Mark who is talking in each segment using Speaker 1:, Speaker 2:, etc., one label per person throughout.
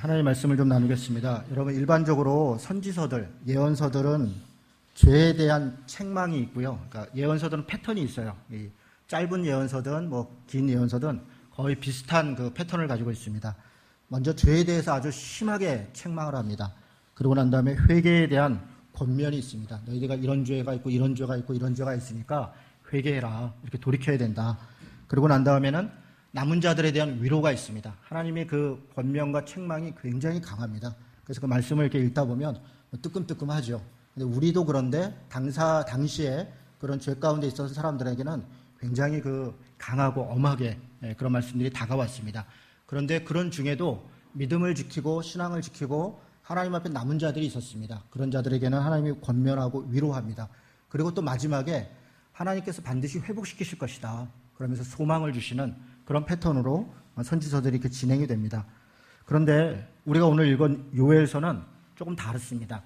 Speaker 1: 하나님의 말씀을 좀 나누겠습니다. 여러분, 일반적으로 선지서들, 예언서들은 죄에 대한 책망이 있고요. 그러니까 예언서들은 패턴이 있어요. 이 짧은 예언서든 긴 예언서든 거의 비슷한 그 패턴을 가지고 있습니다. 먼저 죄에 대해서 아주 심하게 책망을 합니다. 그러고 난 다음에 회개에 대한 권면이 있습니다. 너희가 이런 죄가 있고 이런 죄가 있고 이런 죄가 있으니까 회개해라. 이렇게 돌이켜야 된다. 그러고 난 다음에는 남은 자들에 대한 위로가 있습니다. 하나님의 그 권면과 책망이 굉장히 강합니다. 그래서 그 말씀을 이렇게 읽다 보면 뜨끔뜨끔하죠. 근데 우리도 그런데 당시에 그런 죄 가운데 있어서 사람들에게는 굉장히 그 강하고 엄하게 그런 말씀들이 다가왔습니다. 그런데 그런 중에도 믿음을 지키고 신앙을 지키고 하나님 앞에 남은 자들이 있었습니다. 그런 자들에게는 하나님이 권면하고 위로합니다. 그리고 또 마지막에 하나님께서 반드시 회복시키실 것이다. 그러면서 소망을 주시는 그런 패턴으로 선지서들이 이렇게 진행이 됩니다. 그런데 우리가 오늘 읽은 요엘서는 조금 다릅니다.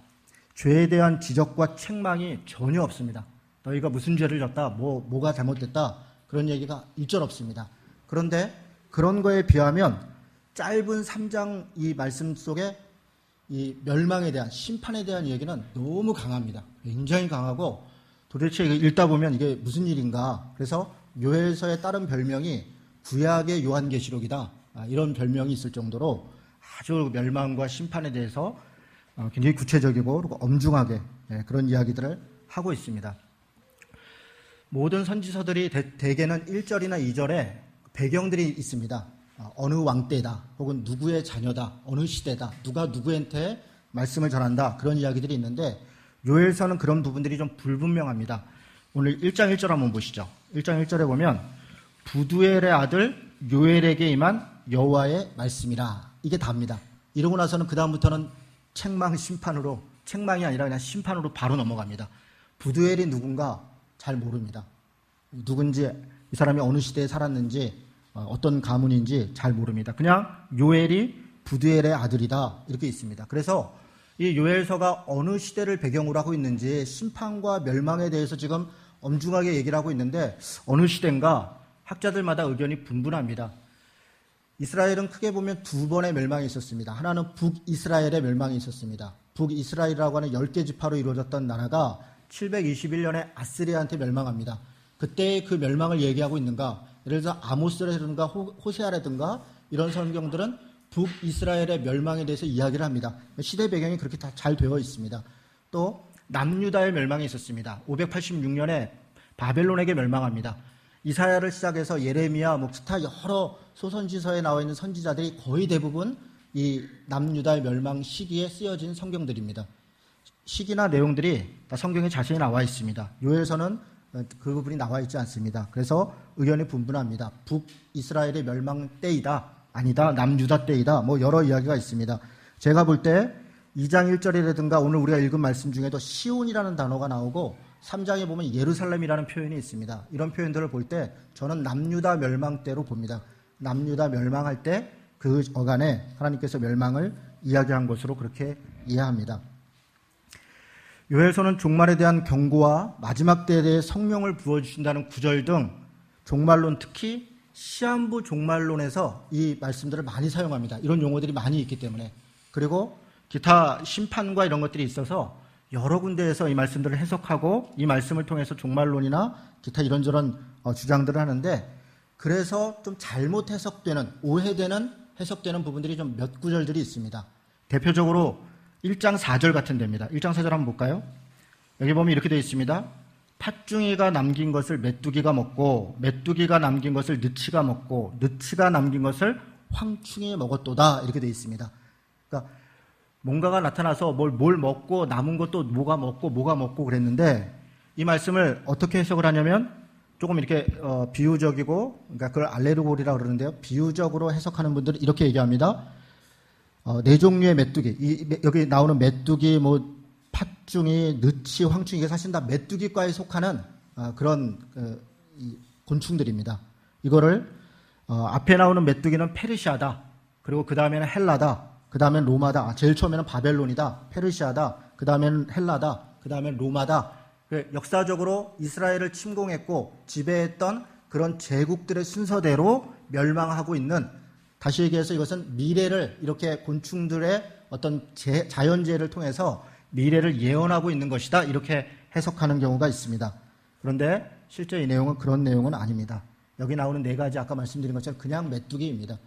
Speaker 1: 죄에 대한 지적과 책망이 전혀 없습니다. 너희가 무슨 죄를 졌다, 뭐가 잘못됐다, 그런 얘기가 일절 없습니다. 그런데 그런 거에 비하면 짧은 3장 이 말씀 속에 이 멸망에 대한, 심판에 대한 얘기는 너무 강합니다. 굉장히 강하고 도대체 읽다 보면 이게 무슨 일인가. 그래서 요엘서에 따른 별명이 구약의 요한계시록이다. 이런 별명이 있을 정도로 아주 멸망과 심판에 대해서 굉장히 구체적이고 그리고 엄중하게 그런 이야기들을 하고 있습니다. 모든 선지서들이 대개는 1절이나 2절에 배경들이 있습니다. 어느 왕 때다, 혹은 누구의 자녀다, 어느 시대다, 누가 누구한테 말씀을 전한다, 그런 이야기들이 있는데 요엘서는 그런 부분들이 좀 불분명합니다. 오늘 1장 1절 한번 보시죠. 1장 1절에 보면 부두엘의 아들 요엘에게 임한 여호와의 말씀이라, 이게 답니다. 이러고 나서는 그 다음부터는 책망이 아니라 그냥 심판으로 바로 넘어갑니다. 부두엘이 누군가 잘 모릅니다. 누군지, 이 사람이 어느 시대에 살았는지, 어떤 가문인지 잘 모릅니다. 그냥 요엘이 부두엘의 아들이다, 이렇게 있습니다. 그래서 이 요엘서가 어느 시대를 배경으로 하고 있는지, 심판과 멸망에 대해서 지금 엄중하게 얘기를 하고 있는데 어느 시대인가 학자들마다 의견이 분분합니다. 이스라엘은 크게 보면 두 번의 멸망이 있었습니다. 하나는 북이스라엘의 멸망이 있었습니다. 북이스라엘이라고 하는 10개 지파로 이루어졌던 나라가 721년에 아스리아한테 멸망합니다. 그때의 그 멸망을 얘기하고 있는가? 예를 들어서 아모스라든가 호세아라든가 이런 성경들은 북이스라엘의 멸망에 대해서 이야기를 합니다. 시대 배경이 그렇게 다 잘 되어 있습니다. 또 남유다의 멸망이 있었습니다. 586년에 바벨론에게 멸망합니다. 이사야를 시작해서 예레미야, 기타 여러 소선지서에 나와 있는 선지자들이 거의 대부분 이 남유다의 멸망 시기에 쓰여진 성경들입니다. 시기나 내용들이 다 성경에 자세히 나와 있습니다. 요엘서는 그 부분이 나와 있지 않습니다. 그래서 의견이 분분합니다. 북이스라엘의 멸망 때이다, 아니다, 남유다 때이다, 여러 이야기가 있습니다. 제가 볼 때 2장 1절이라든가 오늘 우리가 읽은 말씀 중에도 시온이라는 단어가 나오고 3장에 보면 예루살렘이라는 표현이 있습니다. 이런 표현들을 볼 때 저는 남유다 멸망 때로 봅니다. 남유다 멸망할 때 그 어간에 하나님께서 멸망을 이야기한 것으로 그렇게 이해합니다. 요엘서는 종말에 대한 경고와 마지막 때에 대해 성령을 부어주신다는 구절 등 종말론, 특히 시한부 종말론에서 이 말씀들을 많이 사용합니다. 이런 용어들이 많이 있기 때문에. 그리고 기타 심판과 이런 것들이 있어서 여러 군데에서 이 말씀들을 해석하고 이 말씀을 통해서 종말론이나 기타 이런저런 주장들을 하는데, 그래서 좀 잘못 해석되는, 오해되는 해석되는 부분들이 좀 몇 구절들이 있습니다. 대표적으로 1장 4절 같은 데입니다. 1장 4절 한번 볼까요? 여기 보면 이렇게 되어 있습니다. 팥중이가 남긴 것을 메뚜기가 먹고 메뚜기가 남긴 것을 느치가 먹고 느치가 남긴 것을 황충이 먹었도다, 이렇게 되어 있습니다. 그러니까 뭔가가 나타나서 뭘 먹고 남은 것도 뭐가 먹고 그랬는데, 이 말씀을 어떻게 해석을 하냐면 조금 이렇게 비유적이고, 그러니까 그걸 알레르고리라고 그러는데요. 비유적으로 해석하는 분들은 이렇게 얘기합니다. 네 종류의 메뚜기, 여기 나오는 메뚜기, 팥중이, 느치, 황충이, 이게 사실 다 메뚜기과에 속하는 그런 곤충들입니다. 이거를 앞에 나오는 메뚜기는 페르시아다, 그리고 그 다음에는 헬라다, 그 다음엔 로마다, 제일 처음에는 바벨론이다, 페르시아다, 그 다음에는 헬라다, 그 다음엔 로마다. 역사적으로 이스라엘을 침공했고 지배했던 그런 제국들의 순서대로 멸망하고 있는 다시 얘기해서 이것은 미래를 이렇게 곤충들의 어떤 자연재해를 통해서 미래를 예언하고 있는 것이다. 이렇게 해석하는 경우가 있습니다. 그런데 실제 이 내용은 그런 내용은 아닙니다. 여기 나오는 네 가지 아까 말씀드린 것처럼 그냥 메뚜기입니다.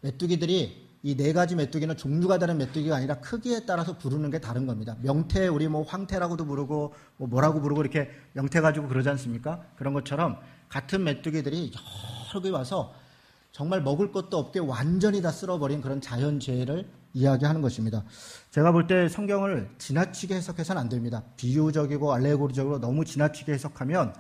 Speaker 1: 메뚜기들이 이 네 가지 메뚜기는 종류가 다른 메뚜기가 아니라 크기에 따라서 부르는 게 다른 겁니다. 명태, 우리 뭐 황태라고도 부르고 뭐 뭐라고 부르고 이렇게 명태 가지고 그러지 않습니까? 그런 것처럼 같은 메뚜기들이 여러 개 와서 정말 먹을 것도 없게 완전히 다 쓸어버린 그런 자연재해를 이야기하는 것입니다. 제가 볼 때 성경을 지나치게 해석해서는 안 됩니다. 비유적이고 알레고리적으로 너무 지나치게 해석하면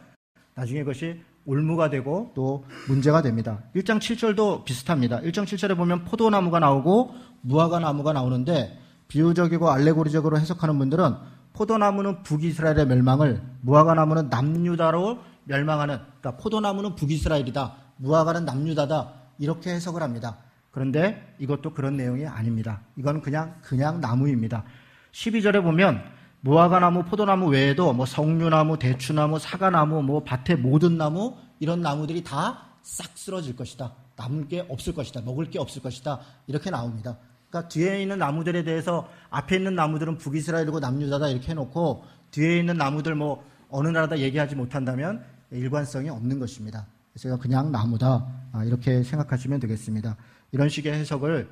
Speaker 1: 나중에 그것이 올무가 되고 또 문제가 됩니다. 1장 7절도 비슷합니다. 1장 7절에 보면 포도나무가 나오고 무화과 나무가 나오는데 비유적이고 알레고리적으로 해석하는 분들은 포도나무는 북이스라엘의 멸망을, 무화과 나무는 남유다로 멸망하는, 그러니까 포도나무는 북이스라엘이다, 무화과는 남유다다 이렇게 해석을 합니다. 그런데 이것도 그런 내용이 아닙니다. 이건 그냥 나무입니다. 12절에 보면 무화과 나무, 포도나무 외에도 뭐 석류나무, 대추나무, 사과나무, 뭐 밭의 모든 나무 이런 나무들이 다 싹 쓰러질 것이다. 남을 게 없을 것이다. 먹을 게 없을 것이다. 이렇게 나옵니다. 그러니까 뒤에 있는 나무들에 대해서 앞에 있는 나무들은 북이스라엘이고 남유다다 이렇게 해놓고 뒤에 있는 나무들 뭐 어느 나라다 얘기하지 못한다면 일관성이 없는 것입니다. 그래서 그냥 나무다 이렇게 생각하시면 되겠습니다. 이런 식의 해석을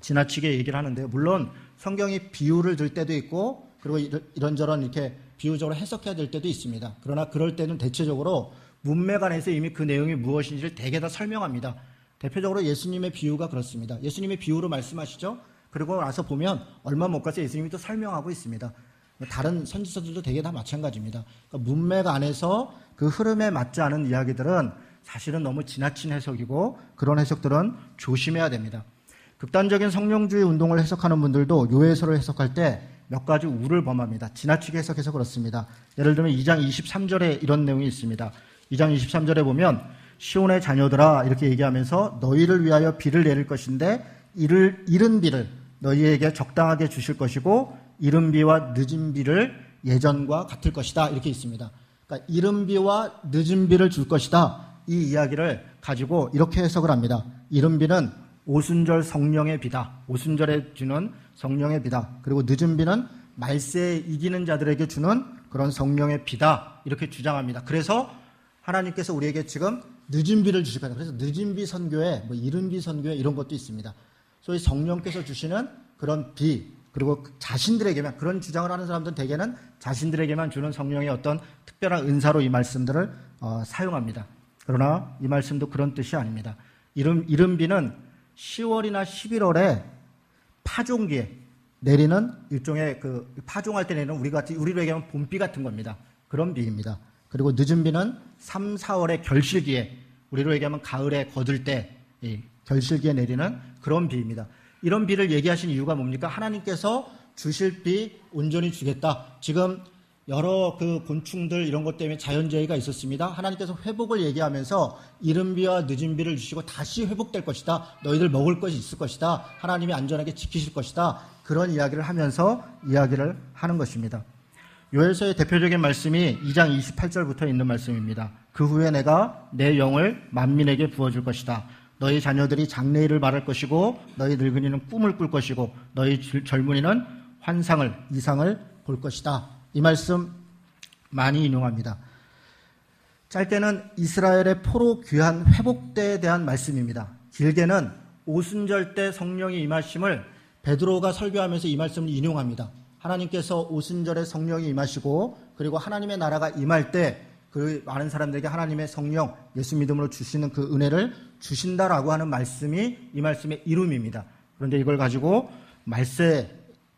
Speaker 1: 지나치게 얘기를 하는데요. 물론 성경이 비유를 들 때도 있고 그리고 이런저런 이렇게 비유적으로 해석해야 될 때도 있습니다. 그러나 그럴 때는 대체적으로 문맥 안에서 이미 그 내용이 무엇인지를 대개 다 설명합니다. 대표적으로 예수님의 비유가 그렇습니다. 예수님의 비유로 말씀하시죠. 그리고 나서 보면 얼마 못 가서 예수님이 또 설명하고 있습니다. 다른 선지서들도 대개 다 마찬가지입니다. 그러니까 문맥 안에서 그 흐름에 맞지 않은 이야기들은 사실은 너무 지나친 해석이고 그런 해석들은 조심해야 됩니다. 극단적인 성령주의 운동을 해석하는 분들도 요해서를 해석할 때 몇 가지 우를 범합니다. 지나치게 해석해서 그렇습니다. 예를 들면 2장 23절에 이런 내용이 있습니다. 2장 23절에 보면 시온의 자녀들아 이렇게 얘기하면서 너희를 위하여 비를 내릴 것인데 이른 비를 너희에게 적당하게 주실 것이고 이른 비와 늦은 비를 예전과 같을 것이다 이렇게 있습니다. 그러니까 이른 비와 늦은 비를 줄 것이다 이 이야기를 가지고 이렇게 해석을 합니다. 이른 비는 오순절 성령의 비다. 오순절에 주는 성령의 비다. 그리고 늦은 비는 말세에 이기는 자들에게 주는 그런 성령의 비다. 이렇게 주장합니다. 그래서 하나님께서 우리에게 지금 늦은 비를 주실 거다. 그래서 늦은 비 선교회, 뭐 이른 비 선교회 이런 것도 있습니다. 소위 성령께서 주시는 그런 비, 그리고 자신들에게만, 그런 주장을 하는 사람들은 대개는 자신들에게만 주는 성령의 어떤 특별한 은사로 이 말씀들을 사용합니다. 그러나 이 말씀도 그런 뜻이 아닙니다. 이른 비는 10월이나 11월에 파종기에 내리는 일종의 그 파종할 때 내리는 우리로 얘기하면 봄비 같은 겁니다. 그런 비입니다. 그리고 늦은 비는 3, 4월의 결실기에 우리로 얘기하면 가을에 거들 때 결실기에 내리는 그런 비입니다. 이런 비를 얘기하신 이유가 뭡니까? 하나님께서 주실 비 온전히 주겠다. 지금 여러 그 곤충들 이런 것 때문에 자연재해가 있었습니다. 하나님께서 회복을 얘기하면서 이른 비와 늦은 비를 주시고 다시 회복될 것이다. 너희들 먹을 것이 있을 것이다. 하나님이 안전하게 지키실 것이다. 그런 이야기를 하면서 이야기를 하는 것입니다. 요엘서의 대표적인 말씀이 2장 28절부터 있는 말씀입니다. 그 후에 내가 내 영을 만민에게 부어줄 것이다. 너희 자녀들이 장래일을 말할 것이고 너희 늙은이는 꿈을 꿀 것이고 너희 젊은이는 환상을, 이상을 볼 것이다. 이 말씀 많이 인용합니다. 짧게는 이스라엘의 포로 귀환 회복때에 대한 말씀입니다. 길게는 오순절 때 성령이 임하심을 베드로가 설교하면서 이 말씀을 인용합니다. 하나님께서 오순절에 성령이 임하시고 그리고 하나님의 나라가 임할 때 그 많은 사람들에게 하나님의 성령, 예수 믿음으로 주시는 그 은혜를 주신다라고 하는 말씀이 이 말씀의 이름입니다. 그런데 이걸 가지고 말세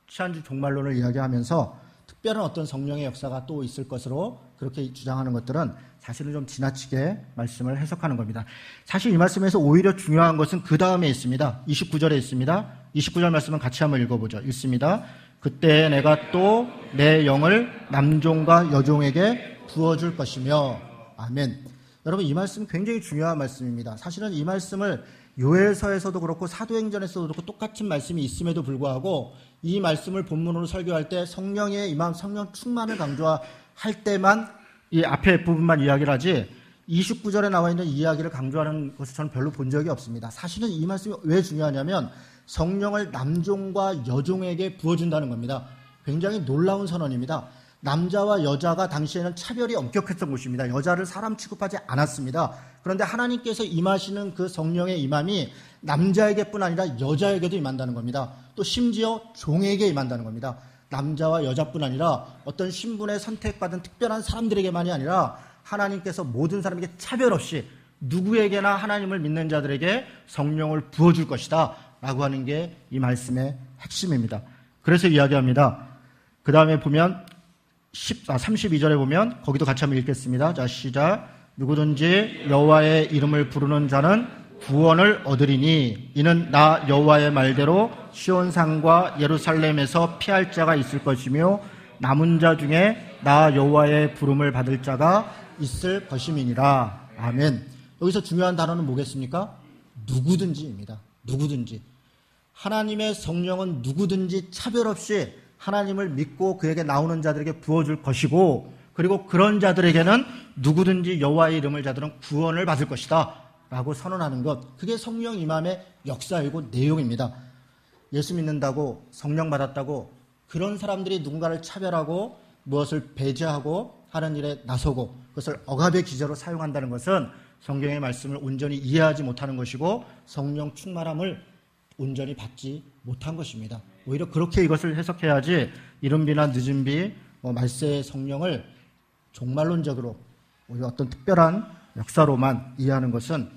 Speaker 1: 시한주 종말론을 이야기하면서 특별한 어떤 성령의 역사가 또 있을 것으로 그렇게 주장하는 것들은 사실은 좀 지나치게 말씀을 해석하는 겁니다. 사실 이 말씀에서 오히려 중요한 것은 그 다음에 있습니다. 29절에 있습니다. 29절 말씀은 같이 한번 읽어보죠. 읽습니다. 그때 내가 또 내 영을 남종과 여종에게 부어줄 것이며 아멘. 여러분 이 말씀 굉장히 중요한 말씀입니다. 사실은 이 말씀을 요엘서에서도 그렇고 사도행전에서도 그렇고 똑같은 말씀이 있음에도 불구하고 이 말씀을 본문으로 설교할 때 성령의 임함, 성령 충만을 강조할 때만 이 앞에 부분만 이야기를 하지 29절에 나와 있는 이야기를 강조하는 것을 저는 별로 본 적이 없습니다. 사실은 이 말씀이 왜 중요하냐면 성령을 남종과 여종에게 부어준다는 겁니다. 굉장히 놀라운 선언입니다. 남자와 여자가 당시에는 차별이 엄격했던 곳입니다. 여자를 사람 취급하지 않았습니다. 그런데 하나님께서 임하시는 그 성령의 임함이 남자에게뿐 아니라 여자에게도 임한다는 겁니다. 또 심지어 종에게 임한다는 겁니다. 남자와 여자뿐 아니라 어떤 신분에 선택받은 특별한 사람들에게만이 아니라 하나님께서 모든 사람에게 차별 없이 누구에게나 하나님을 믿는 자들에게 성령을 부어줄 것이다 라고 하는 게 이 말씀의 핵심입니다. 그래서 이야기합니다. 그 다음에 보면 32절에 보면 거기도 같이 한번 읽겠습니다. 자, 시작. 누구든지 여호와의 이름을 부르는 자는 구원을 얻으리니 이는 나 여호와의 말대로 시온산과 예루살렘에서 피할 자가 있을 것이며 남은 자 중에 나 여호와의 부름을 받을 자가 있을 것임이니라. 아멘. 여기서 중요한 단어는 뭐겠습니까? 누구든지입니다. 누구든지. 하나님의 성령은 누구든지 차별 없이 하나님을 믿고 그에게 나오는 자들에게 부어줄 것이고, 그리고 그런 자들에게는 누구든지 여호와의 이름을 자들은 구원을 받을 것이다 라고 선언하는 것, 그게 성령 임함의 역사이고 내용입니다. 예수 믿는다고, 성령 받았다고 그런 사람들이 누군가를 차별하고 무엇을 배제하고 하는 일에 나서고 그것을 억압의 기제로 사용한다는 것은 성경의 말씀을 온전히 이해하지 못하는 것이고 성령 충만함을 온전히 받지 못한 것입니다. 오히려 그렇게 이것을 해석해야지 이른 비나 늦은 비, 말세의 성령을 종말론적으로 오히려 어떤 특별한 역사로만 이해하는 것은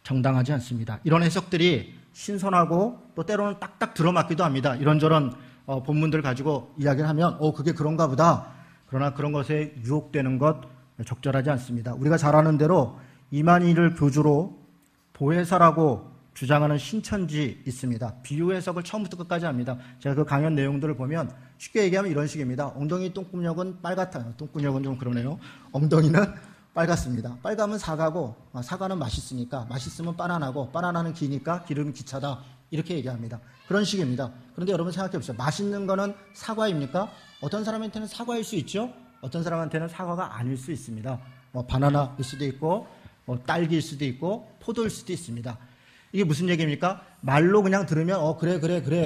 Speaker 1: 정당하지 않습니다. 이런 해석들이 신선하고 또 때로는 딱딱 들어맞기도 합니다. 이런저런 본문들 가지고 이야기를 하면 그게 그런가 보다. 그러나 그런 것에 유혹되는 것 적절하지 않습니다. 우리가 잘 아는 대로 이만희를 교주로 보혜사라고 주장하는 신천지 있습니다. 비유 해석을 처음부터 끝까지 합니다. 제가 그 강연 내용들을 보면 쉽게 얘기하면 이런 식입니다. 엉덩이 똥구녕은 빨갛다. 똥구녕은 좀 그러네요. 엉덩이는 빨갛습니다. 빨가면 사과고, 사과는 맛있으니까, 맛있으면 바나나고, 바나나는 기니까 기름이 기차다. 이렇게 얘기합니다. 그런 식입니다. 그런데 여러분 생각해 보세요. 맛있는 거는 사과입니까? 어떤 사람한테는 사과일 수 있죠? 어떤 사람한테는 사과가 아닐 수 있습니다. 바나나일 수도 있고, 딸기일 수도 있고, 포도일 수도 있습니다. 이게 무슨 얘기입니까? 말로 그냥 들으면 그래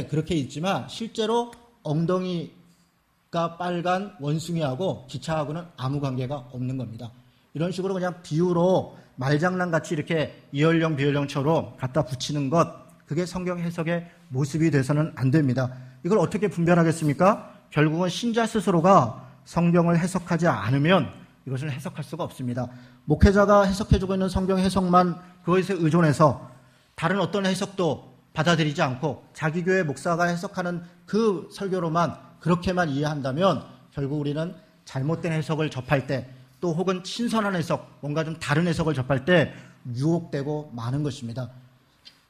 Speaker 1: 그렇게 있지만 실제로 엉덩이가 빨간 원숭이하고 기차하고는 아무 관계가 없는 겁니다. 이런 식으로 그냥 비유로 말장난같이 이렇게 이연령 비연령처럼 갖다 붙이는 것, 그게 성경 해석의 모습이 돼서는 안 됩니다. 이걸 어떻게 분별하겠습니까? 결국은 신자 스스로가 성경을 해석하지 않으면 이것을 해석할 수가 없습니다. 목회자가 해석해주고 있는 성경 해석만 그것에 의존해서 다른 어떤 해석도 받아들이지 않고 자기 교회 목사가 해석하는 그 설교로만 그렇게만 이해한다면 결국 우리는 잘못된 해석을 접할 때, 또 혹은 신선한 해석, 뭔가 좀 다른 해석을 접할 때 유혹되고 마는 것입니다.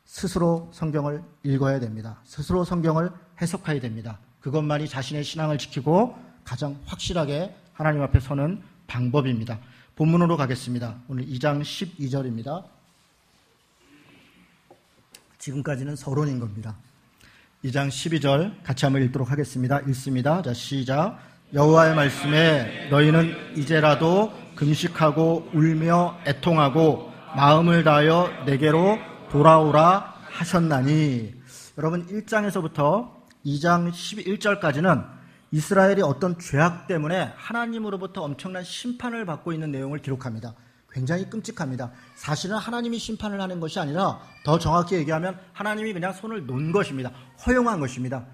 Speaker 1: 스스로 성경을 읽어야 됩니다. 스스로 성경을 해석해야 됩니다. 그것만이 자신의 신앙을 지키고 가장 확실하게 하나님 앞에 서는 방법입니다. 본문으로 가겠습니다. 오늘 2장 12절입니다. 지금까지는 서론인 겁니다. 2장 12절 같이 한번 읽도록 하겠습니다. 읽습니다. 자, 시작. 여호와의 말씀에 너희는 이제라도 금식하고 울며 애통하고 마음을 다하여 내게로 돌아오라 하셨나니. 여러분 1장에서부터 2장 11절까지는 이스라엘이 어떤 죄악 때문에 하나님으로부터 엄청난 심판을 받고 있는 내용을 기록합니다. 굉장히 끔찍합니다. 사실은 하나님이 심판을 하는 것이 아니라 더 정확히 얘기하면 하나님이 그냥 손을 놓은 것입니다. 허용한 것입니다.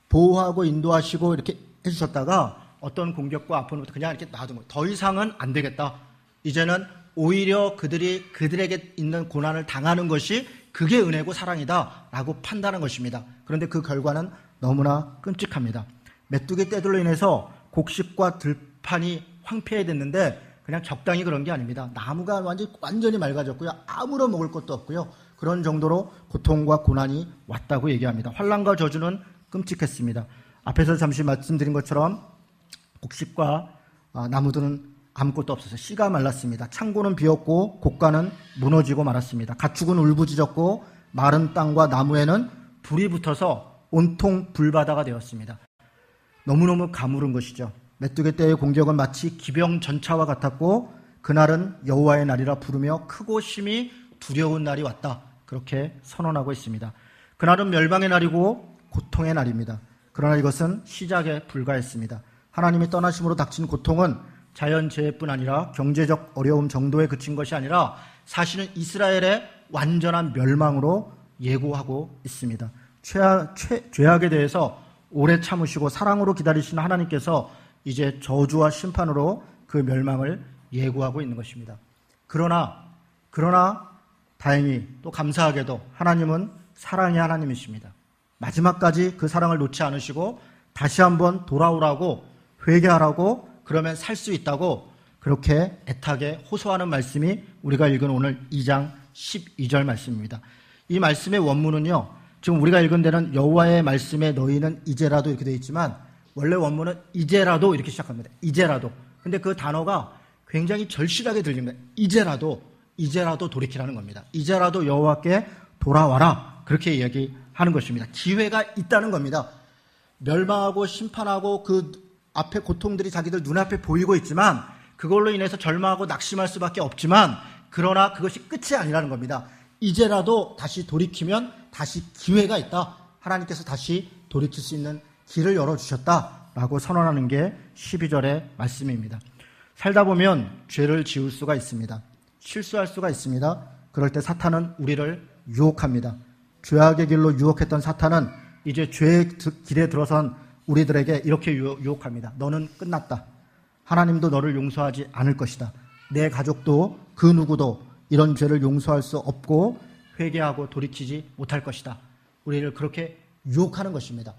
Speaker 1: 보호하고 인도하시고 이렇게 해주셨다가 어떤 공격과 아픔부터 그냥 이렇게 놔둔 거예요. 더 이상은 안 되겠다. 이제는 오히려 그들에게 있는 고난을 당하는 것이 그게 은혜고 사랑이다 라고 판단한 것입니다. 그런데 그 결과는 너무나 끔찍합니다. 메뚜기 떼들로 인해서 곡식과 들판이 황폐해졌는데 그냥 적당히 그런 게 아닙니다. 나무가 완전히 맑아졌고요. 아무런 먹을 것도 없고요. 그런 정도로 고통과 고난이 왔다고 얘기합니다. 환난과 저주는 끔찍했습니다. 앞에서 잠시 말씀드린 것처럼 곡식과 나무들은 아무것도 없어서 씨가 말랐습니다. 창고는 비었고 곡간은 무너지고 말았습니다. 가축은 울부짖었고 마른 땅과 나무에는 불이 붙어서 온통 불바다가 되었습니다. 너무너무 가물은 것이죠. 메뚜기 떼의 공격은 마치 기병 전차와 같았고 그날은 여호와의 날이라 부르며 크고 심히 두려운 날이 왔다. 그렇게 선언하고 있습니다. 그날은 멸망의 날이고 고통의 날입니다. 그러나 이것은 시작에 불과했습니다. 하나님이 떠나심으로 닥친 고통은 자연재해뿐 아니라 경제적 어려움 정도에 그친 것이 아니라 사실은 이스라엘의 완전한 멸망으로 예고하고 있습니다. 죄악에 대해서 오래 참으시고 사랑으로 기다리시는 하나님께서 이제 저주와 심판으로 그 멸망을 예고하고 있는 것입니다. 그러나 다행히 또 감사하게도 하나님은 사랑의 하나님이십니다. 마지막까지 그 사랑을 놓지 않으시고 다시 한번 돌아오라고 회개하라고 그러면 살 수 있다고 그렇게 애타게 호소하는 말씀이 우리가 읽은 오늘 2장 12절 말씀입니다. 이 말씀의 원문은요, 지금 우리가 읽은 데는 여호와의 말씀에 너희는 이제라도 이렇게 되어 있지만 원래 원문은 이제라도 이렇게 시작합니다. 이제라도. 근데 그 단어가 굉장히 절실하게 들립니다. 이제라도 돌이키라는 겁니다. 이제라도 여호와께 돌아와라. 그렇게 이야기하는 것입니다. 기회가 있다는 겁니다. 멸망하고 심판하고 그 앞에 고통들이 자기들 눈앞에 보이고 있지만 그걸로 인해서 절망하고 낙심할 수밖에 없지만 그러나 그것이 끝이 아니라는 겁니다. 이제라도 다시 돌이키면 다시 기회가 있다. 하나님께서 다시 돌이킬 수 있는 길을 열어주셨다라고 선언하는 게 12절의 말씀입니다. 살다 보면 죄를 지을 수가 있습니다. 실수할 수가 있습니다. 그럴 때 사탄은 우리를 유혹합니다. 죄악의 길로 유혹했던 사탄은 이제 죄의 길에 들어선 우리들에게 이렇게 유혹합니다. 너는 끝났다. 하나님도 너를 용서하지 않을 것이다. 내 가족도 그 누구도 이런 죄를 용서할 수 없고 회개하고 돌이키지 못할 것이다. 우리를 그렇게 유혹하는 것입니다.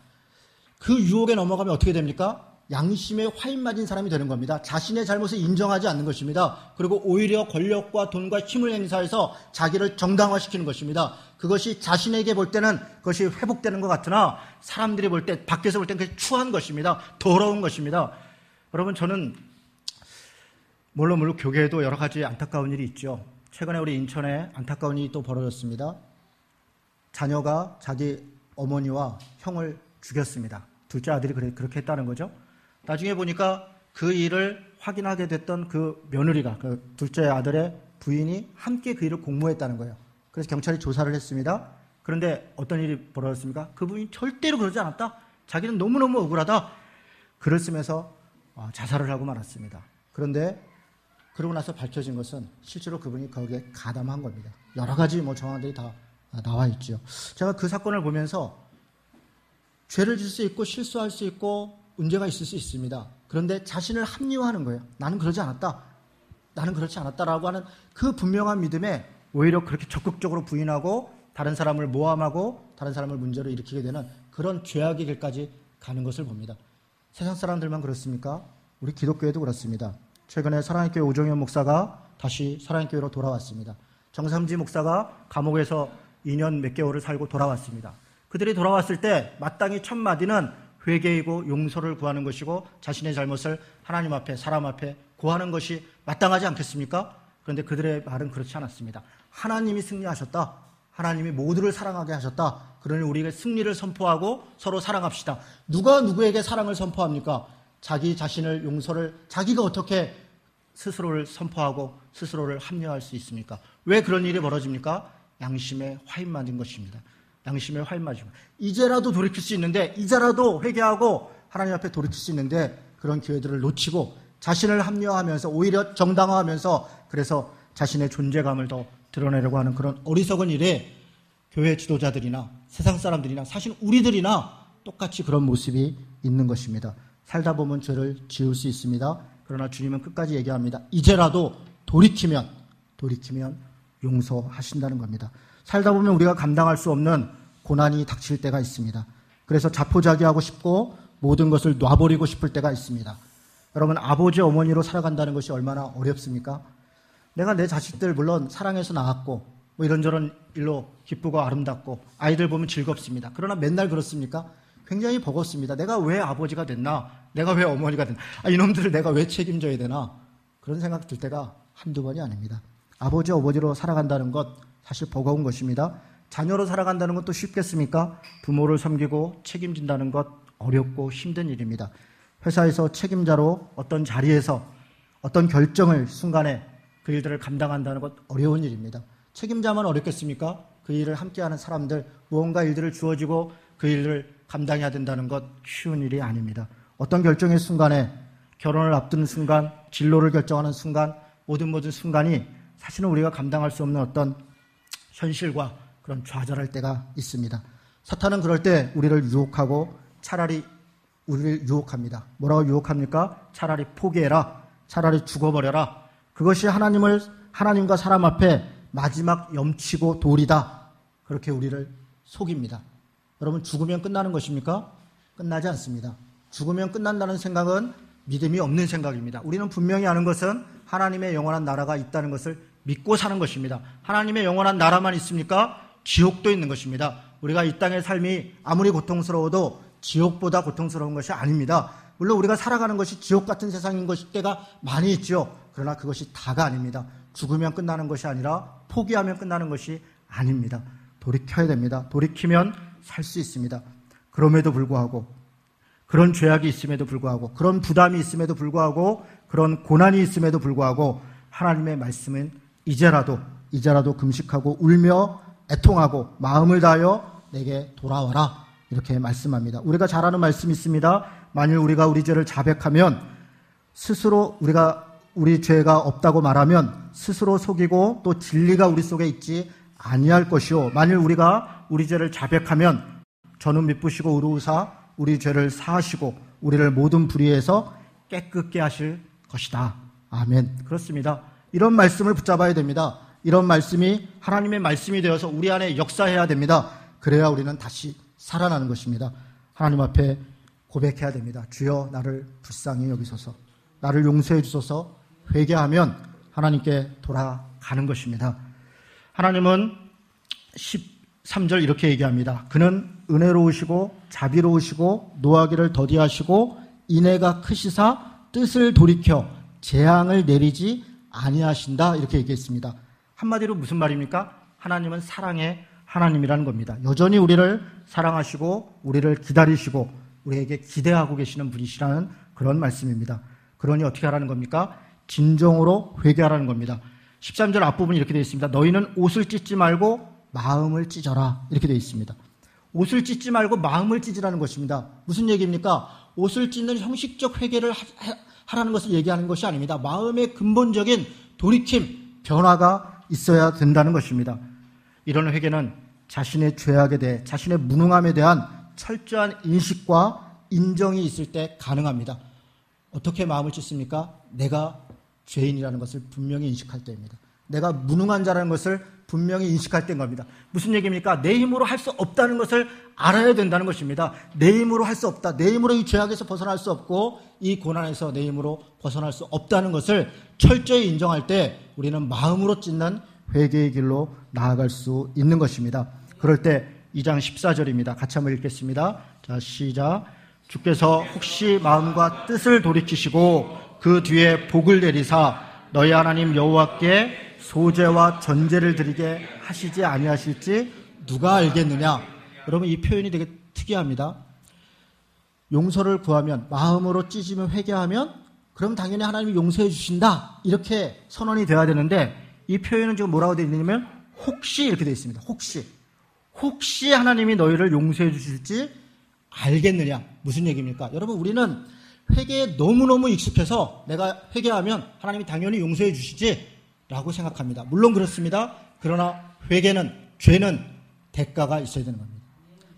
Speaker 1: 그 유혹에 넘어가면 어떻게 됩니까? 양심에 화인 맞은 사람이 되는 겁니다. 자신의 잘못을 인정하지 않는 것입니다. 그리고 오히려 권력과 돈과 힘을 행사해서 자기를 정당화시키는 것입니다. 그것이 자신에게 볼 때는 그것이 회복되는 것 같으나 사람들이 볼 때, 밖에서 볼 때는 그게 추한 것입니다. 더러운 것입니다. 여러분, 저는 물론 교계에도 여러 가지 안타까운 일이 있죠. 최근에 우리 인천에 안타까운 일이 또 벌어졌습니다. 자녀가 자기 어머니와 형을 죽였습니다. 둘째 아들이 그렇게 했다는 거죠. 나중에 보니까 그 일을 확인하게 됐던 그 며느리가, 그 둘째 아들의 부인이 함께 그 일을 공모했다는 거예요. 그래서 경찰이 조사를 했습니다. 그런데 어떤 일이 벌어졌습니까? 그 부인이 절대로 그러지 않았다. 자기는 너무너무 억울하다. 글을 쓰면서 자살을 하고 말았습니다. 그런데 그러고 나서 밝혀진 것은 실제로 그분이 거기에 가담한 겁니다. 여러 가지 정황들이 다 나와 있죠. 제가 그 사건을 보면서 죄를 질 수 있고 실수할 수 있고 문제가 있을 수 있습니다. 그런데 자신을 합리화하는 거예요. 나는 그러지 않았다. 나는 그렇지 않았다라고 하는 그 분명한 믿음에 오히려 그렇게 적극적으로 부인하고 다른 사람을 모함하고 다른 사람을 문제로 일으키게 되는 그런 죄악의 길까지 가는 것을 봅니다. 세상 사람들만 그렇습니까? 우리 기독교에도 그렇습니다. 최근에 사랑의 교회 오정현 목사가 다시 사랑의 교회로 돌아왔습니다. 정삼지 목사가 감옥에서 2년 몇 개월을 살고 돌아왔습니다. 그들이 돌아왔을 때 마땅히 첫 마디는 회개이고 용서를 구하는 것이고 자신의 잘못을 하나님 앞에 사람 앞에 고하는 것이 마땅하지 않겠습니까? 그런데 그들의 말은 그렇지 않았습니다. 하나님이 승리하셨다. 하나님이 모두를 사랑하게 하셨다. 그러니 우리가 승리를 선포하고 서로 사랑합시다. 누가 누구에게 사랑을 선포합니까? 자기 자신을 용서를 자기가 어떻게 스스로를 선포하고 스스로를 합리화할 수 있습니까? 왜 그런 일이 벌어집니까? 양심에 화인 맞은 것입니다. 양심에 화인 맞은 것. 이제라도 돌이킬 수 있는데, 이제라도 회개하고 하나님 앞에 돌이킬 수 있는데 그런 기회들을 놓치고 자신을 합리화하면서 오히려 정당화하면서 그래서 자신의 존재감을 더 드러내려고 하는 그런 어리석은 일에 교회 지도자들이나 세상 사람들이나 사실 우리들이나 똑같이 그런 모습이 있는 것입니다. 살다 보면 죄를 지을 수 있습니다. 그러나 주님은 끝까지 얘기합니다. 이제라도 돌이키면 용서하신다는 겁니다. 살다 보면 우리가 감당할 수 없는 고난이 닥칠 때가 있습니다. 그래서 자포자기하고 싶고 모든 것을 놔버리고 싶을 때가 있습니다. 여러분, 아버지 어머니로 살아간다는 것이 얼마나 어렵습니까? 내가 내 자식들 물론 사랑해서 낳았고 이런저런 일로 기쁘고 아름답고 아이들 보면 즐겁습니다. 그러나 맨날 그렇습니까? 굉장히 버겁습니다. 내가 왜 아버지가 됐나? 내가 왜 어머니가 됐나? 이놈들을 내가 왜 책임져야 되나? 그런 생각 들 때가 한두 번이 아닙니다. 아버지 어머니로 살아간다는 것 사실 버거운 것입니다. 자녀로 살아간다는 것도 쉽겠습니까? 부모를 섬기고 책임진다는 것 어렵고 힘든 일입니다. 회사에서 책임자로 어떤 자리에서 어떤 결정을 순간에 그 일들을 감당한다는 것 어려운 일입니다. 책임자만 어렵겠습니까? 그 일을 함께하는 사람들, 무언가 일들을 주어지고 그 일을 감당해야 된다는 것 쉬운 일이 아닙니다. 어떤 결정의 순간에, 결혼을 앞두는 순간, 진로를 결정하는 순간, 모든 순간이 사실은 우리가 감당할 수 없는 어떤 현실과 그런 좌절할 때가 있습니다. 사탄은 그럴 때 우리를 유혹하고 차라리 우리를 유혹합니다. 뭐라고 유혹합니까? 차라리 포기해라. 차라리 죽어버려라. 그것이 하나님과 사람 앞에 마지막 염치고 돌이다. 그렇게 우리를 속입니다. 여러분, 죽으면 끝나는 것입니까? 끝나지 않습니다. 죽으면 끝난다는 생각은 믿음이 없는 생각입니다. 우리는 분명히 아는 것은 하나님의 영원한 나라가 있다는 것을 믿고 사는 것입니다. 하나님의 영원한 나라만 있습니까? 지옥도 있는 것입니다. 우리가 이 땅의 삶이 아무리 고통스러워도 지옥보다 고통스러운 것이 아닙니다. 물론 우리가 살아가는 것이 지옥 같은 세상인 것일 때가 많이 있죠. 그러나 그것이 다가 아닙니다. 죽으면 끝나는 것이 아니라 포기하면 끝나는 것이 아닙니다. 돌이켜야 됩니다. 돌이키면 살 수 있습니다. 그럼에도 불구하고, 그런 죄악이 있음에도 불구하고, 그런 부담이 있음에도 불구하고, 그런 고난이 있음에도 불구하고 하나님의 말씀은 이제라도 금식하고 울며 애통하고 마음을 다하여 내게 돌아와라, 이렇게 말씀합니다. 우리가 잘 아는 말씀이 있습니다. 만일 우리가 우리 죄를 자백하면, 스스로 우리 죄가 없다고 말하면 스스로 속이고 또 진리가 우리 속에 있지 아니할 것이요, 만일 우리가 우리 죄를 자백하면 저는 미쁘시고 의로우사 우리 죄를 사하시고 우리를 모든 불의에서 깨끗게 하실 것이다. 아멘. 그렇습니다. 이런 말씀을 붙잡아야 됩니다. 이런 말씀이 하나님의 말씀이 되어서 우리 안에 역사해야 됩니다. 그래야 우리는 다시 살아나는 것입니다. 하나님 앞에 고백해야 됩니다. 주여, 나를 불쌍히 여기소서, 나를 용서해 주소서. 회개하면 하나님께 돌아가는 것입니다. 하나님은 13절 이렇게 얘기합니다. 그는 은혜로우시고 자비로우시고 노하기를 더디하시고 인애가 크시사 뜻을 돌이켜 재앙을 내리지 아니하신다, 이렇게 얘기했습니다. 한마디로 무슨 말입니까? 하나님은 사랑의 하나님이라는 겁니다. 여전히 우리를 사랑하시고 우리를 기다리시고 우리에게 기대하고 계시는 분이시라는 그런 말씀입니다. 그러니 어떻게 하라는 겁니까? 진정으로 회개하라는 겁니다. 13절 앞부분이 이렇게 되어 있습니다. 너희는 옷을 찢지 말고 마음을 찢어라, 이렇게 되어 있습니다. 옷을 찢지 말고 마음을 찢으라는 것입니다. 무슨 얘기입니까? 옷을 찢는 형식적 회개를 하라는 것을 얘기하는 것이 아닙니다. 마음의 근본적인 돌이킴, 변화가 있어야 된다는 것입니다. 이런 회개는 자신의 죄악에 대해, 자신의 무능함에 대한 철저한 인식과 인정이 있을 때 가능합니다. 어떻게 마음을 찢습니까? 내가 죄인이라는 것을 분명히 인식할 때입니다. 내가 무능한 자라는 것을 분명히 인식할 때인 겁니다. 무슨 얘기입니까? 내 힘으로 할 수 없다는 것을 알아야 된다는 것입니다. 내 힘으로 할 수 없다. 내 힘으로 이 죄악에서 벗어날 수 없고 이 고난에서 내 힘으로 벗어날 수 없다는 것을 철저히 인정할 때 우리는 마음으로 찢는 회개의 길로 나아갈 수 있는 것입니다. 그럴 때 2장 14절입니다. 같이 한번 읽겠습니다. 자, 시작. 주께서 혹시 마음과 뜻을 돌이키시고 그 뒤에 복을 내리사 너희 하나님 여호와께 소제와 전제를 드리게 하시지 아니하실지 누가 알겠느냐. 여러분, 이 표현이 되게 특이합니다. 용서를 구하면, 마음으로 찢으면, 회개하면 그럼 당연히 하나님이 용서해 주신다, 이렇게 선언이 돼야 되는데 이 표현은 지금 뭐라고 되어 있냐면 혹시 이렇게 되어 있습니다. 혹시 하나님이 너희를 용서해 주실지 알겠느냐. 무슨 얘기입니까? 여러분, 우리는 회개에 너무너무 익숙해서 내가 회개하면 하나님이 당연히 용서해 주시지 라고 생각합니다. 물론 그렇습니다. 그러나 회개는, 죄는 대가가 있어야 되는 겁니다.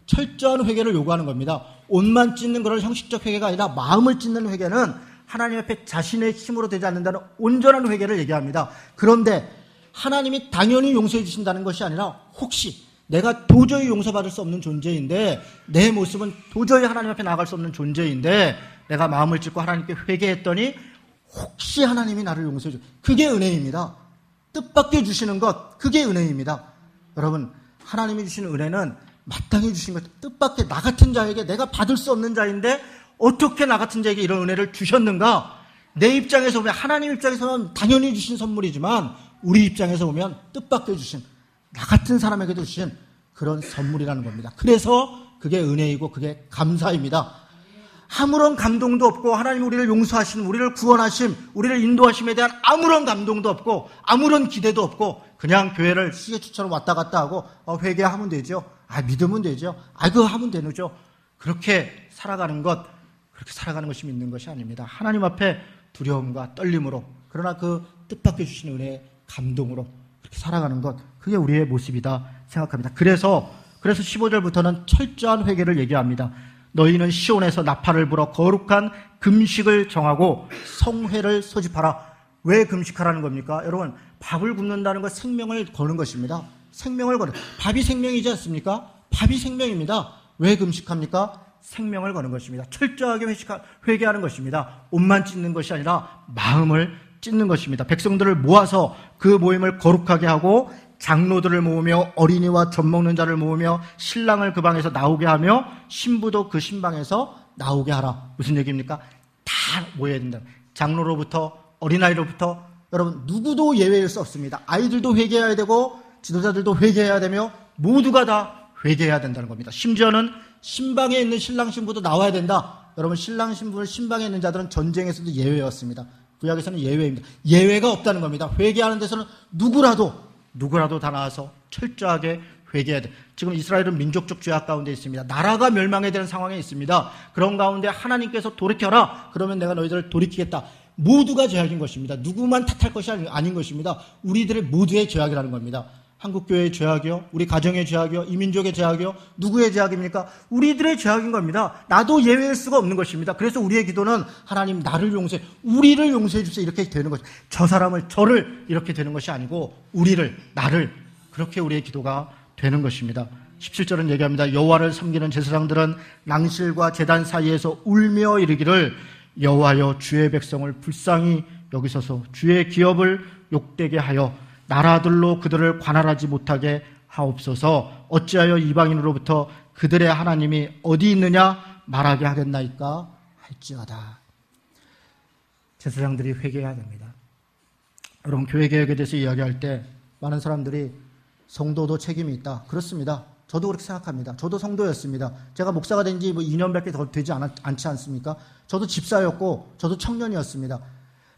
Speaker 1: 철저한 회개를 요구하는 겁니다. 옷만 찢는 그런 형식적 회개가 아니라 마음을 찢는 회개는 하나님 앞에 자신의 힘으로 되지 않는다는 온전한 회개를 얘기합니다. 그런데 하나님이 당연히 용서해 주신다는 것이 아니라 혹시 내가 도저히 용서받을 수 없는 존재인데, 내 모습은 도저히 하나님 앞에 나아갈 수 없는 존재인데 내가 마음을 찢고 하나님께 회개했더니 혹시 하나님이 나를 용서해 주, 그게 은혜입니다. 뜻밖의 주시는 것, 그게 은혜입니다. 여러분, 하나님이 주시는 은혜는 마땅히 주신 것, 뜻밖의 나 같은 자에게, 내가 받을 수 없는 자인데 어떻게 나 같은 자에게 이런 은혜를 주셨는가? 내 입장에서 보면, 하나님 입장에서는 당연히 주신 선물이지만 우리 입장에서 보면 뜻밖의 주신, 나 같은 사람에게도 주신 그런 선물이라는 겁니다. 그래서 그게 은혜이고 그게 감사입니다. 아무런 감동도 없고 하나님 우리를 용서하심, 우리를 구원하심, 우리를 인도하심에 대한 아무런 감동도 없고 아무런 기대도 없고 그냥 교회를 시계추처럼 왔다 갔다 하고 회개하면 되죠. 믿으면 되죠. 그거 하면 되죠. 그렇게 살아가는 것이 믿는 것이 아닙니다. 하나님 앞에 두려움과 떨림으로, 그러나 그 뜻밖의 주신 은혜의 감동으로 그렇게 살아가는 것, 그게 우리의 모습이다 생각합니다. 그래서 15절부터는 철저한 회개를 얘기합니다. 너희는 시온에서 나팔을 불어 거룩한 금식을 정하고 성회를 소집하라. 왜 금식하라는 겁니까? 여러분, 밥을 굶는다는 건 생명을 거는 것입니다. 생명을 거는, 밥이 생명이지 않습니까? 밥이 생명입니다. 왜 금식합니까? 생명을 거는 것입니다. 철저하게 회개하는 것입니다. 옷만 찢는 것이 아니라 마음을 찢는 것입니다. 백성들을 모아서 그 모임을 거룩하게 하고 장로들을 모으며 어린이와 젖 먹는 자를 모으며 신랑을 그 방에서 나오게 하며 신부도 그 신방에서 나오게 하라. 무슨 얘기입니까? 다 모여야 된다. 장로로부터 어린아이로부터 여러분 누구도 예외일 수 없습니다. 아이들도 회개해야 되고 지도자들도 회개해야 되며 모두가 다 회개해야 된다는 겁니다. 심지어는 신방에 있는 신랑 신부도 나와야 된다. 여러분, 신랑 신부 신방에 있는 자들은 전쟁에서도 예외였습니다. 구약에서는 예외입니다. 예외가 없다는 겁니다. 회개하는 데서는 누구라도 다 나와서 철저하게 회개해야 돼. 지금 이스라엘은 민족적 죄악 가운데 있습니다. 나라가 멸망해야 되는 상황에 있습니다. 그런 가운데 하나님께서 돌이켜라. 그러면 내가 너희들을 돌이키겠다. 모두가 죄악인 것입니다. 누구만 탓할 것이 아닌 것입니다. 우리들의 모두의 죄악이라는 겁니다. 한국교회의 죄악이요, 우리 가정의 죄악이요, 이민족의 죄악이요, 누구의 죄악입니까? 우리들의 죄악인 겁니다. 나도 예외일 수가 없는 것입니다. 그래서 우리의 기도는 하나님 나를 용서해, 우리를 용서해 주세요, 이렇게 되는 것입니다. 저를 이렇게 되는 것이 아니고 나를 그렇게 우리의 기도가 되는 것입니다. 17절은 얘기합니다. 여호와를 섬기는 제사장들은 낭실과 제단 사이에서 울며 이르기를 여호와여 주의 백성을 불쌍히 여기소서 주의 기업을 욕되게 하여 나라들로 그들을 관할하지 못하게 하옵소서. 어찌하여 이방인으로부터 그들의 하나님이 어디 있느냐 말하게 하겠나이까 할지어다. 제사장들이 회개해야 됩니다. 여러분, 교회 개혁에 대해서 이야기할 때 많은 사람들이 성도도 책임이 있다. 그렇습니다. 저도 그렇게 생각합니다. 저도 성도였습니다. 제가 목사가 된 지 2년밖에 더 되지 않지 않습니까? 저도 집사였고 저도 청년이었습니다.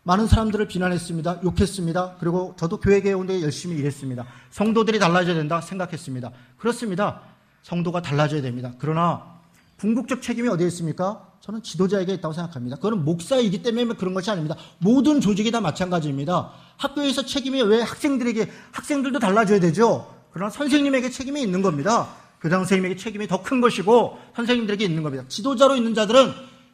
Speaker 1: 많은 사람들을 비난했습니다. 욕했습니다. 그리고 저도 교회 개혁에 열심히 일했습니다. 성도들이 달라져야 된다 생각했습니다. 그렇습니다. 성도가 달라져야 됩니다. 그러나 궁극적 책임이 어디에 있습니까? 저는 지도자에게 있다고 생각합니다. 그거는 목사이기 때문에 그런 것이 아닙니다. 모든 조직이 다 마찬가지입니다. 학교에서 책임이 왜 학생들도 달라져야 되죠. 그러나 선생님에게 책임이 있는 겁니다. 교장 선생님에게 책임이 더 큰 것이고 선생님들에게 있는 겁니다. 지도자로 있는 자들은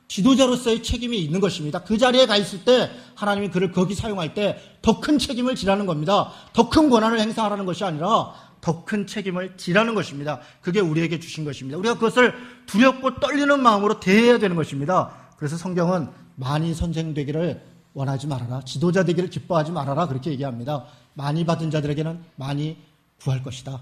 Speaker 1: 지도자로서의 책임이 있는 것입니다. 그 자리에 가 있을 때 하나님이 그를 거기 사용할 때 더 큰 책임을 지라는 겁니다. 더 큰 권한을 행사하라는 것이 아니라 더 큰 책임을 지라는 것입니다. 그게 우리에게 주신 것입니다. 우리가 그것을 두렵고 떨리는 마음으로 대해야 되는 것입니다. 그래서 성경은 많이 선생 되기를 원하지 말아라. 지도자 되기를 기뻐하지 말아라. 그렇게 얘기합니다. 많이 받은 자들에게는 많이 구할 것이다.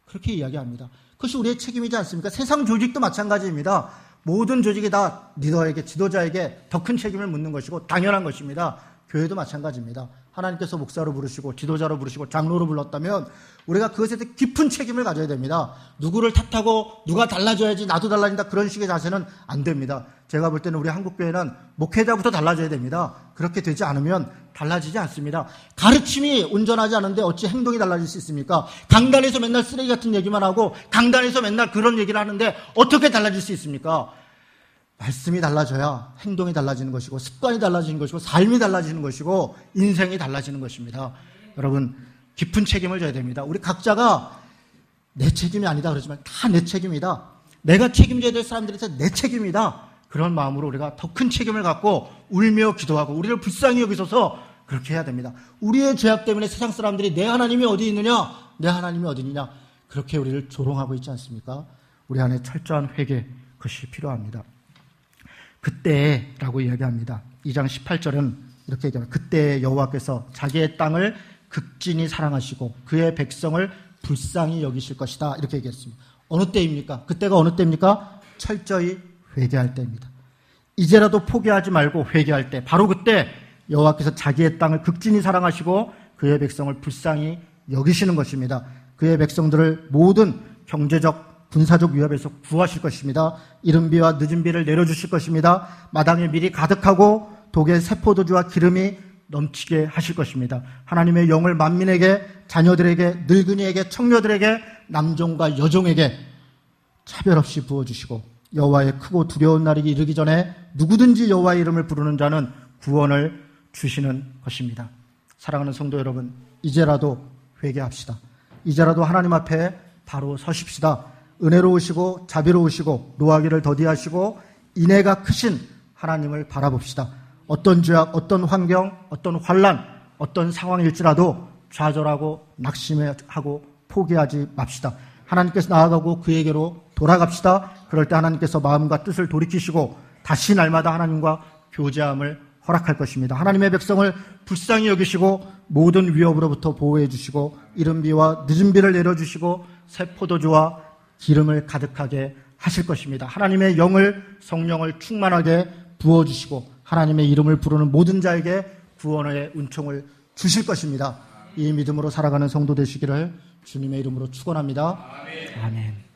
Speaker 1: 그렇게 이야기합니다. 그것이 우리의 책임이지 않습니까? 세상 조직도 마찬가지입니다. 모든 조직이 다 리더에게, 지도자에게 더 큰 책임을 묻는 것이고 당연한 것입니다. 교회도 마찬가지입니다. 하나님께서 목사로 부르시고 지도자로 부르시고 장로로 불렀다면 우리가 그것에 대해 깊은 책임을 가져야 됩니다. 누구를 탓하고 누가 달라져야지 나도 달라진다 그런 식의 자세는 안 됩니다. 제가 볼 때는 우리 한국교회는 목회자부터 달라져야 됩니다. 그렇게 되지 않으면 달라지지 않습니다. 가르침이 온전하지 않은데 어찌 행동이 달라질 수 있습니까? 강단에서 맨날 쓰레기 같은 얘기만 하고 강단에서 맨날 그런 얘기를 하는데 어떻게 달라질 수 있습니까? 말씀이 달라져야 행동이 달라지는 것이고 습관이 달라지는 것이고 삶이 달라지는 것이고 인생이 달라지는 것입니다. 여러분, 깊은 책임을 져야 됩니다. 우리 각자가 내 책임이 아니다 그러지만 다 내 책임이다. 내가 책임져야 될 사람들한테 내 책임이다. 그런 마음으로 우리가 더 큰 책임을 갖고 울며 기도하고 우리를 불쌍히 여기소서 그렇게 해야 됩니다. 우리의 죄악 때문에 세상 사람들이 내 하나님이 어디 있느냐, 내 하나님이 어디 있느냐 그렇게 우리를 조롱하고 있지 않습니까? 우리 안에 철저한 회개, 그것이 필요합니다. 그때라고 이야기합니다. 2장 18절은 이렇게 얘기합니다. 그때 여호와께서 자기의 땅을 극진히 사랑하시고 그의 백성을 불쌍히 여기실 것이다. 이렇게 얘기했습니다. 어느 때입니까? 그때가 어느 때입니까? 철저히 회개할 때입니다. 이제라도 포기하지 말고 회개할 때, 바로 그때 여호와께서 자기의 땅을 극진히 사랑하시고 그의 백성을 불쌍히 여기시는 것입니다. 그의 백성들을 모든 경제적, 군사적 위협에서 구하실 것입니다. 이른 비와 늦은 비를 내려주실 것입니다. 마당에 밀이 가득하고 독의 세포도주와 기름이 넘치게 하실 것입니다. 하나님의 영을 만민에게, 자녀들에게, 늙은이에게, 청녀들에게, 남종과 여종에게 차별 없이 부어주시고 여호와의 크고 두려운 날이 이르기 전에 누구든지 여호와의 이름을 부르는 자는 구원을 주시는 것입니다. 사랑하는 성도 여러분, 이제라도 회개합시다. 이제라도 하나님 앞에 바로 서십시다. 은혜로우시고 자비로우시고 노하기를 더디하시고 인애가 크신 하나님을 바라봅시다. 어떤 죄악, 어떤 환경, 어떤 환난, 어떤 상황일지라도 좌절하고 낙심하고 포기하지 맙시다. 하나님께서 나아가고 그에게로 돌아갑시다. 그럴 때 하나님께서 마음과 뜻을 돌이키시고 다시 날마다 하나님과 교제함을 허락할 것입니다. 하나님의 백성을 불쌍히 여기시고 모든 위협으로부터 보호해 주시고 이른 비와 늦은 비를 내려주시고 새 포도주와 기름을 가득하게 하실 것입니다. 하나님의 영을, 성령을 충만하게 부어주시고 하나님의 이름을 부르는 모든 자에게 구원의 은총을 주실 것입니다. 이 믿음으로 살아가는 성도 되시기를 주님의 이름으로 축원합니다. 아멘.